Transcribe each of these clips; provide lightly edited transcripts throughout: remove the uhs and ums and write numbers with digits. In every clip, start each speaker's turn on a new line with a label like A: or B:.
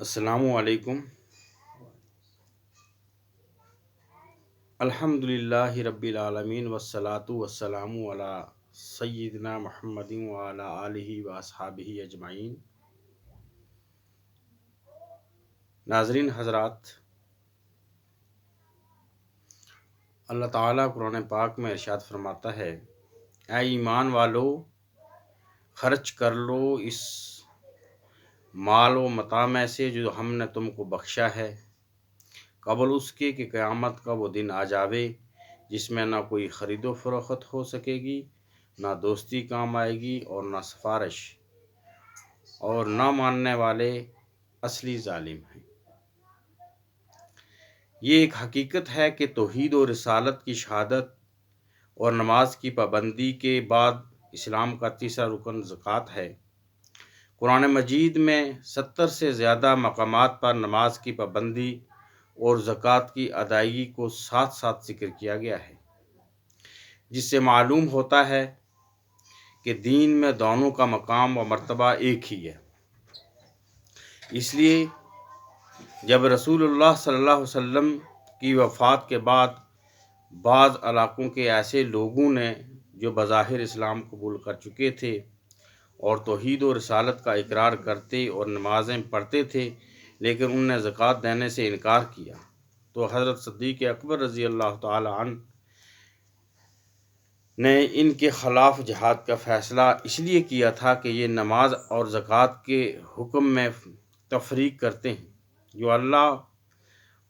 A: السلام علیکم۔ الحمدللہ رب العالمین والصلاة والسلام علی سیدنا محمد وعلی آلہ واصحابہ اجمعین۔ ناظرین حضرات، اللہ تعالیٰ قرآن پاک میں ارشاد فرماتا ہے، اے ایمان والو، خرچ کر لو اس مال و متاع میں سے جو ہم نے تم کو بخشا ہے، قبل اس کے کہ قیامت کا وہ دن آ جاوے جس میں نہ کوئی خرید و فروخت ہو سکے گی، نہ دوستی کام آئے گی اور نہ سفارش، اور نہ ماننے والے اصلی ظالم ہیں۔ یہ ایک حقیقت ہے کہ توحید و رسالت کی شہادت اور نماز کی پابندی کے بعد اسلام کا تیسرا رکن زکوٰۃ ہے۔ قرآن مجید میں 70 سے زیادہ مقامات پر نماز کی پابندی اور زکوٰۃ کی ادائیگی کو ساتھ ساتھ ذکر کیا گیا ہے، جس سے معلوم ہوتا ہے کہ دین میں دونوں کا مقام و مرتبہ ایک ہی ہے۔ اس لیے جب رسول اللہ صلی اللہ علیہ وسلم کی وفات کے بعد بعض علاقوں کے ایسے لوگوں نے جو بظاہر اسلام قبول کر چکے تھے اور توحید و رسالت کا اقرار کرتے اور نمازیں پڑھتے تھے، لیکن انہوں نے زکوٰۃ دینے سے انکار کیا، تو حضرت صدیق اکبر رضی اللہ تعالی عنہ نے ان کے خلاف جہاد کا فیصلہ اس لیے کیا تھا کہ یہ نماز اور زکوٰۃ کے حکم میں تفریق کرتے ہیں، جو اللہ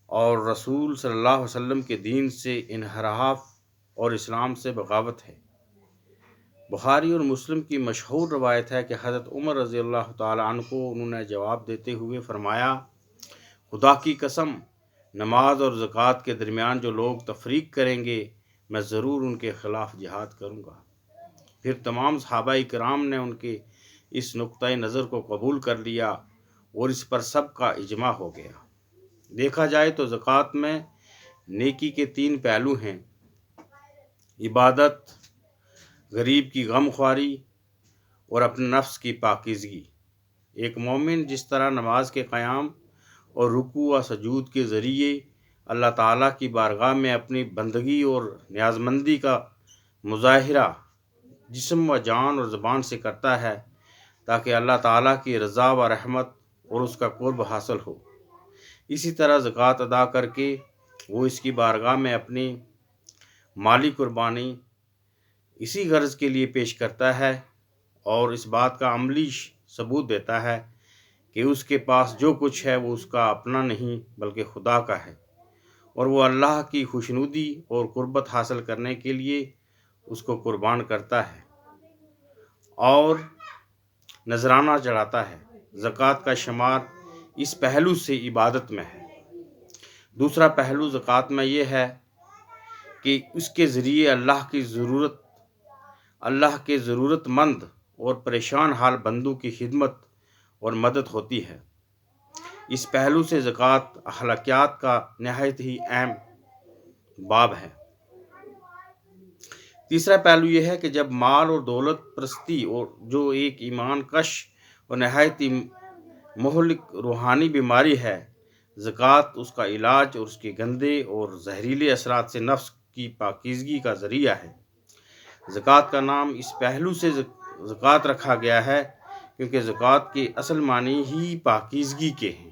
A: اور رسول صلی اللہ علیہ وسلم کے دین سے انحراف اور اسلام سے بغاوت ہے۔ بخاری اور مسلم کی مشہور روایت ہے کہ حضرت عمر رضی اللہ تعالی عنہ کو انہوں نے جواب دیتے ہوئے فرمایا، خدا کی قسم، نماز اور زکوٰۃ کے درمیان جو لوگ تفریق کریں گے میں ضرور ان کے خلاف جہاد کروں گا۔ پھر تمام صحابہ کرام نے ان کے اس نقطۂ نظر کو قبول کر لیا اور اس پر سب کا اجماع ہو گیا۔ دیکھا جائے تو زکوٰۃ میں نیکی کے 3 پہلو ہیں: عبادت، غریب کی غم خواری اور اپنے نفس کی پاکیزگی۔ ایک مومن جس طرح نماز کے قیام اور رکوع و سجود کے ذریعے اللہ تعالیٰ کی بارگاہ میں اپنی بندگی اور نیازمندی کا مظاہرہ جسم و جان اور زبان سے کرتا ہے تاکہ اللہ تعالیٰ کی رضا و رحمت اور اس کا قرب حاصل ہو، اسی طرح زکوٰۃ ادا کر کے وہ اس کی بارگاہ میں اپنی مالی قربانی اسی غرض کے لیے پیش کرتا ہے اور اس بات کا عملی ثبوت دیتا ہے کہ اس کے پاس جو کچھ ہے وہ اس کا اپنا نہیں بلکہ خدا کا ہے، اور وہ اللہ کی خوشنودی اور قربت حاصل کرنے کے لیے اس کو قربان کرتا ہے اور نذرانہ چڑھاتا ہے۔ زکوٰۃ کا شمار اس پہلو سے عبادت میں ہے۔ دوسرا پہلو زکوٰۃ میں یہ ہے کہ اس کے ذریعے اللہ کے ضرورت مند اور پریشان حال بندوں کی خدمت اور مدد ہوتی ہے۔ اس پہلو سے زکوٰۃ اخلاقیات کا نہایت ہی اہم باب ہے۔ تیسرا پہلو یہ ہے کہ جب مال اور دولت پرستی اور جو ایک ایمان کش اور نہایت ہی مہلک روحانی بیماری ہے، زکوٰۃ اس کا علاج اور اس کے گندے اور زہریلے اثرات سے نفس کی پاکیزگی کا ذریعہ ہے۔ زکوٰۃ کا نام اس پہلو سے زکوٰۃ رکھا گیا ہے کیونکہ زکوٰۃ کے اصل معنی ہی پاکیزگی کے ہیں۔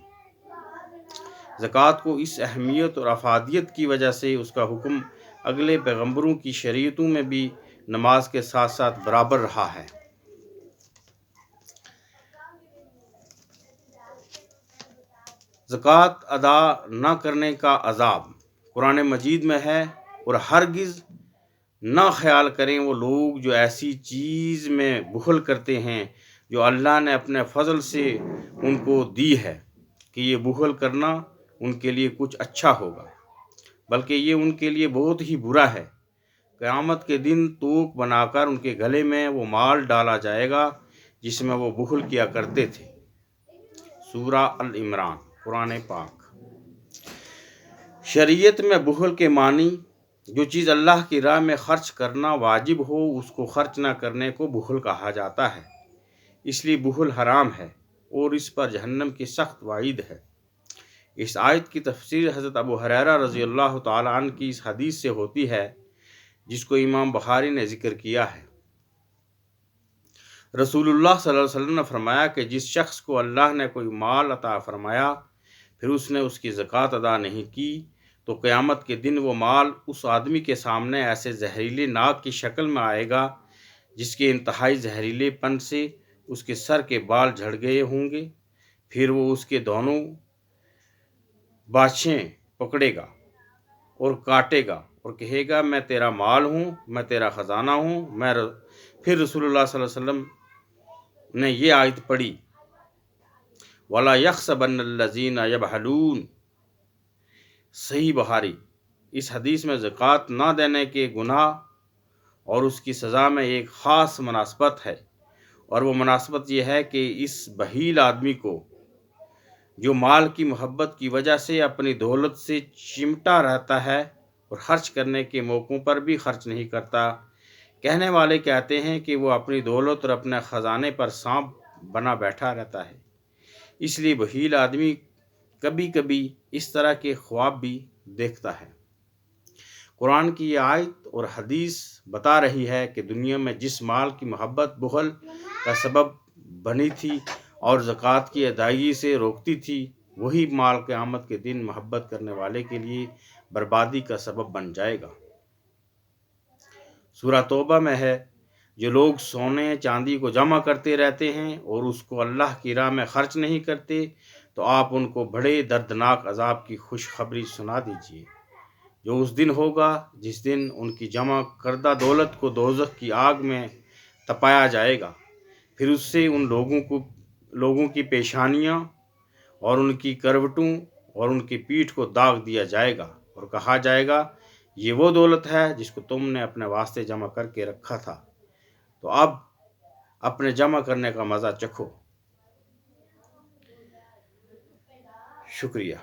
A: زکوٰۃ کو اس اہمیت اور افادیت کی وجہ سے اس کا حکم اگلے پیغمبروں کی شریعتوں میں بھی نماز کے ساتھ ساتھ برابر رہا ہے۔ زکوٰۃ ادا نہ کرنے کا عذاب قرآن مجید میں ہے، اور ہرگز نہ خیال کریں وہ لوگ جو ایسی چیز میں بخل کرتے ہیں جو اللہ نے اپنے فضل سے ان کو دی ہے کہ یہ بخل کرنا ان کے لیے کچھ اچھا ہوگا، بلکہ یہ ان کے لیے بہت ہی برا ہے۔ قیامت کے دن توق بنا کر ان کے گلے میں وہ مال ڈالا جائے گا جس میں وہ بخل کیا کرتے تھے۔ سورہ العمران، قرآن پاک۔ شریعت میں بخل کے معنی جو چیز اللہ کی راہ میں خرچ کرنا واجب ہو اس کو خرچ نہ کرنے کو بخل کہا جاتا ہے، اس لیے بخل حرام ہے۔ اور اس پر جہنم کی سخت وعید ہے۔ اس آیت کی تفسیر حضرت ابو ہریرہ رضی اللہ تعالی عنہ کی اس حدیث سے ہوتی ہے جس کو امام بخاری نے ذکر کیا ہے۔ رسول اللہ صلی اللہ علیہ وسلم نے فرمایا کہ جس شخص کو اللہ نے کوئی مال عطا فرمایا پھر اس نے اس کی زکوٰۃ ادا نہیں کی تو قیامت کے دن وہ مال اس آدمی کے سامنے ایسے زہریلے ناگ کی شکل میں آئے گا جس کے انتہائی زہریلے پن سے اس کے سر کے بال جھڑ گئے ہوں گے۔ پھر وہ اس کے دونوں باچھیں پکڑے گا اور کاٹے گا اور کہے گا میں تیرا مال ہوں، میں تیرا خزانہ ہوں۔ پھر رسول اللہ صلی اللہ علیہ وسلم نے یہ آیت پڑھی، وَلَا يَحْسَبَنَّ الَّذِينَ يَبْخَلُونَ۔ صحیح بخاری۔ اس حدیث میں زکوٰۃ نہ دینے کے گناہ اور اس کی سزا میں ایک خاص مناسبت ہے، اور وہ مناسبت یہ ہے کہ اس بخیل آدمی کو جو مال کی محبت کی وجہ سے اپنی دولت سے چمٹا رہتا ہے اور خرچ کرنے کے موقعوں پر بھی خرچ نہیں کرتا۔ کہنے والے کہتے ہیں کہ وہ اپنی دولت اور اپنے خزانے پر سانپ بنا بیٹھا رہتا ہے، اس لیے بخیل آدمی کبھی کبھی اس طرح کے خواب بھی دیکھتا ہے۔ قرآن کی یہ آیت اور حدیث بتا رہی ہے کہ دنیا میں جس مال کی محبت بخل کا سبب بنی تھی اور زکوٰۃ کی ادائیگی سے روکتی تھی، وہی مال قیامت کے دن محبت کرنے والے کے لیے بربادی کا سبب بن جائے گا۔ سورہ توبہ میں ہے، جو لوگ سونے چاندی کو جمع کرتے رہتے ہیں اور اس کو اللہ کی راہ میں خرچ نہیں کرتے تو آپ ان کو بڑے دردناک عذاب کی خوشخبری سنا دیجیے، جو اس دن ہوگا جس دن ان کی جمع کردہ دولت کو دوزخ کی آگ میں تپایا جائے گا۔ پھر اس سے ان لوگوں کی پیشانیاں اور ان کی کروٹوں اور ان کی پیٹھ کو داغ دیا جائے گا اور کہا جائے گا یہ وہ دولت ہے جس کو تم نے اپنے واسطے جمع کر کے رکھا تھا، تو اب اپنے جمع کرنے کا مزہ چکھو۔ شکریہ۔